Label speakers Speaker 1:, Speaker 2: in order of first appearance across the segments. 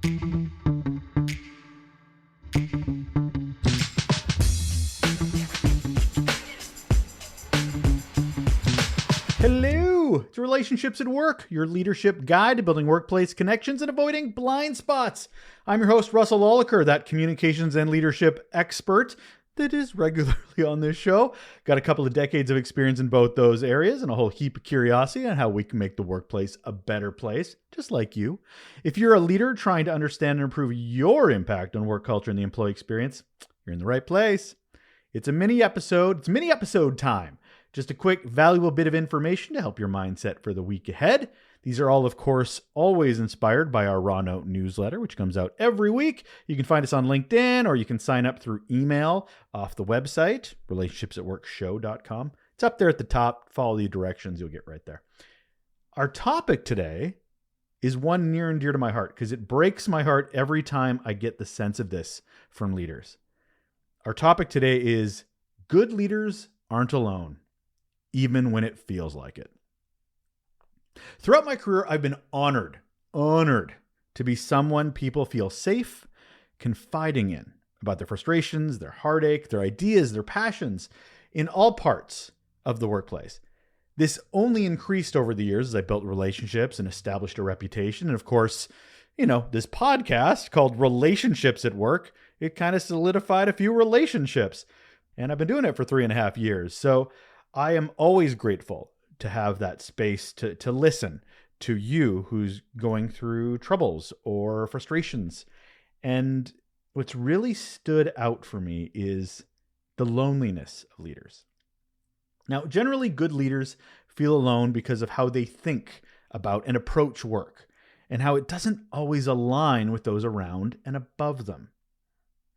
Speaker 1: Hello! It's Relationships at Work, your leadership guide to building workplace connections and avoiding blind spots. I'm your host, Russel Lolacher, that communications and leadership expert that is regularly on this show. Got a couple of decades of experience in both those areas and a whole heap of curiosity on how we can make the workplace a better place, just like you. If you're a leader trying to understand and improve your impact on work culture and the employee experience, you're in the right place. It's mini episode time. Just a quick, valuable bit of information to help your mindset for the week ahead. These are all, of course, always inspired by our Raw Note newsletter, which comes out every week. You can find us on LinkedIn, or you can sign up through email off the website, relationshipsatworkshow.com. It's up there at the top. Follow the directions. You'll get right there. Our topic today is one near and dear to my heart because it breaks my heart every time I get the sense of this from leaders. Our topic today is good leaders aren't alone, even when it feels like it. Throughout my career, I've been honored to be someone people feel safe confiding in about their frustrations, their heartache, their ideas, their passions in all parts of the workplace. This only increased over the years as I built relationships and established a reputation. And of course, this podcast called Relationships at Work, it kind of solidified a few relationships. And I've been doing it for 3.5 years. So I am always grateful to have that space to listen to you who's going through troubles or frustrations. And what's really stood out for me is the loneliness of leaders. Now, generally good leaders feel alone because of how they think about and approach work and how it doesn't always align with those around and above them.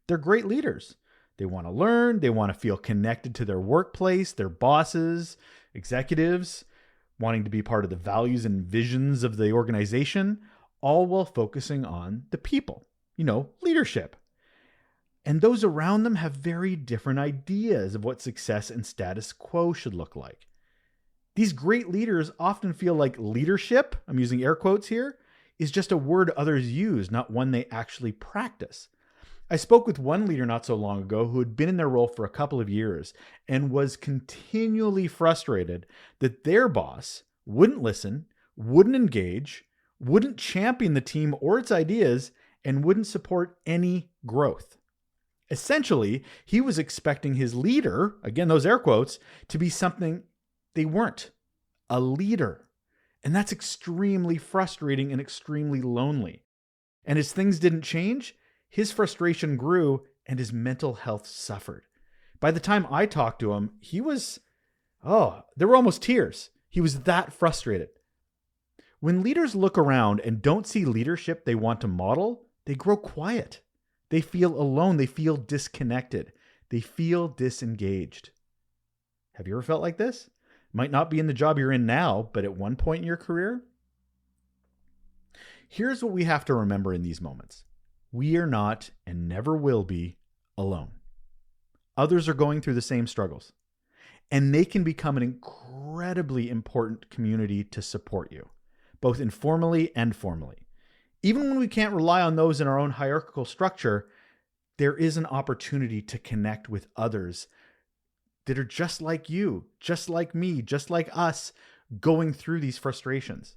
Speaker 1: They're great leaders. They want to learn. They want to feel connected to their workplace, their bosses, executives, wanting to be part of the values and visions of the organization, all while focusing on the people, leadership. And those around them have very different ideas of what success and status quo should look like. These great leaders often feel like leadership, I'm using air quotes here, is just a word others use, not one they actually practice. I spoke with one leader not so long ago who had been in their role for a couple of years and was continually frustrated that their boss wouldn't listen, wouldn't engage, wouldn't champion the team or its ideas, and wouldn't support any growth. Essentially, he was expecting his leader, again, those air quotes, to be something they weren't, a leader. And that's extremely frustrating and extremely lonely. And as things didn't change, his frustration grew and his mental health suffered. By the time I talked to him, there were almost tears. He was that frustrated. When leaders look around and don't see leadership they want to model, they grow quiet. They feel alone. They feel disconnected. They feel disengaged. Have you ever felt like this? Might not be in the job you're in now, but at one point in your career? Here's what we have to remember in these moments. We are not and never will be alone. Others are going through the same struggles, and they can become an incredibly important community to support you, both informally and formally. Even when we can't rely on those in our own hierarchical structure, there is an opportunity to connect with others that are just like you, just like me, just like us, going through these frustrations.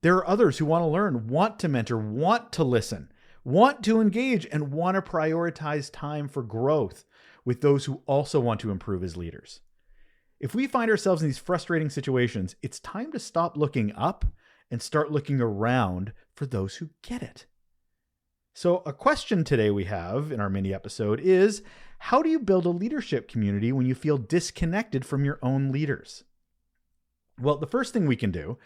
Speaker 1: There are others who want to learn, want to mentor, want to listen, want to engage, and want to prioritize time for growth with those who also want to improve as leaders. If we find ourselves in these frustrating situations, it's time to stop looking up and start looking around for those who get it. So a question today we have in our mini episode is, how do you build a leadership community when you feel disconnected from your own leaders? Well, the first thing we can do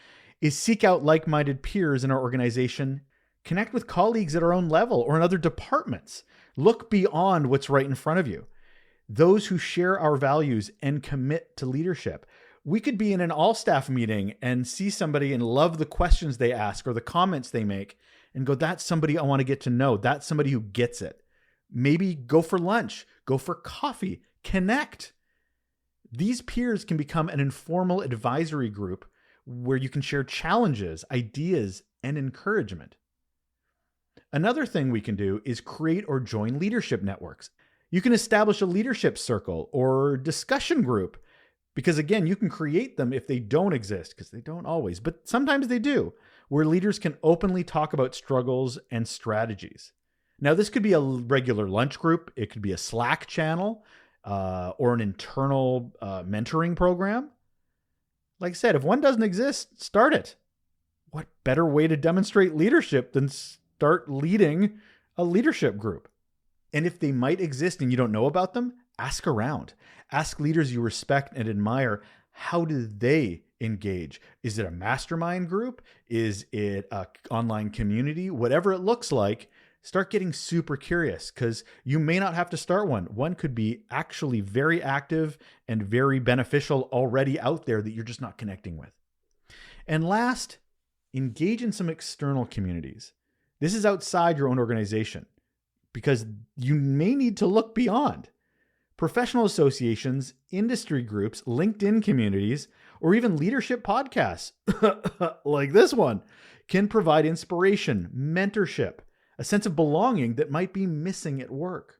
Speaker 1: is seek out like-minded peers in our organization. Connect with colleagues at our own level or in other departments. Look beyond what's right in front of you. Those who share our values and commit to leadership. We could be in an all-staff meeting and see somebody and love the questions they ask or the comments they make and go, that's somebody I want to get to know. That's somebody who gets it. Maybe go for lunch, go for coffee, connect. These peers can become an informal advisory group where you can share challenges, ideas, and encouragement. Another thing we can do is create or join leadership networks. You can establish a leadership circle or discussion group because, again, you can create them if they don't exist, because they don't always, but sometimes they do, where leaders can openly talk about struggles and strategies. Now, this could be a regular lunch group. It could be a Slack channel or an internal mentoring program. Like I said, if one doesn't exist, start it. What better way to demonstrate leadership than start leading a leadership group? And if they might exist and you don't know about them, ask around. Ask leaders you respect and admire, how do they engage? Is it a mastermind group? Is it an online community? Whatever it looks like, start getting super curious, because you may not have to start one. One could be actually very active and very beneficial already out there that you're just not connecting with. And last, engage in some external communities. This is outside your own organization, because you may need to look beyond. Professional associations, industry groups, LinkedIn communities, or even leadership podcasts like this one can provide inspiration, mentorship, a sense of belonging that might be missing at work.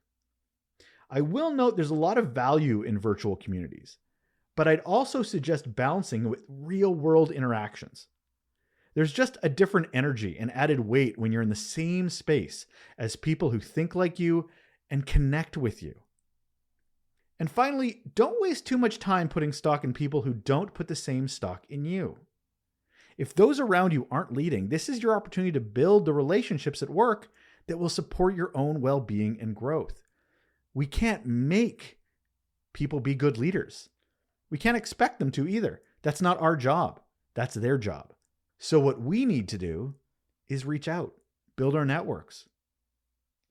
Speaker 1: I will note there's a lot of value in virtual communities, but I'd also suggest balancing with real-world interactions. There's just a different energy and added weight when you're in the same space as people who think like you and connect with you. And finally, don't waste too much time putting stock in people who don't put the same stock in you. If those around you aren't leading, this is your opportunity to build the relationships at work that will support your own well-being and growth. We can't make people be good leaders. We can't expect them to either. That's not our job. That's their job. So what we need to do is reach out, build our networks.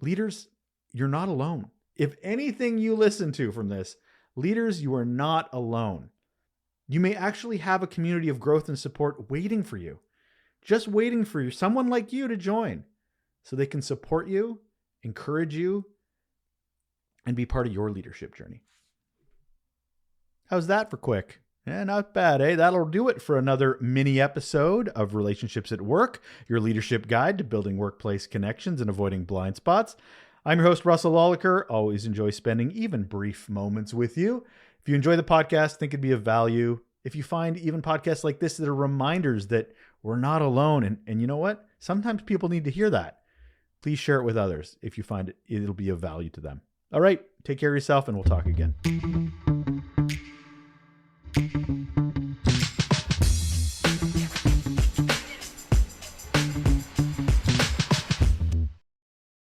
Speaker 1: Leaders, you're not alone. If anything you listen to from this, leaders, you are not alone. You may actually have a community of growth and support waiting for you, just waiting for someone like you to join so they can support you, encourage you, and be part of your leadership journey. How's that for quick? Not bad, eh? That'll do it for another mini episode of Relationships at Work, your leadership guide to building workplace connections and avoiding blind spots. I'm your host, Russel Lolacher. Always enjoy spending even brief moments with you. If you enjoy the podcast, think it'd be of value. If you find even podcasts like this that are reminders that we're not alone, and you know what? Sometimes people need to hear that. Please share it with others if you find it'll be of value to them. All right, take care of yourself, and we'll talk again.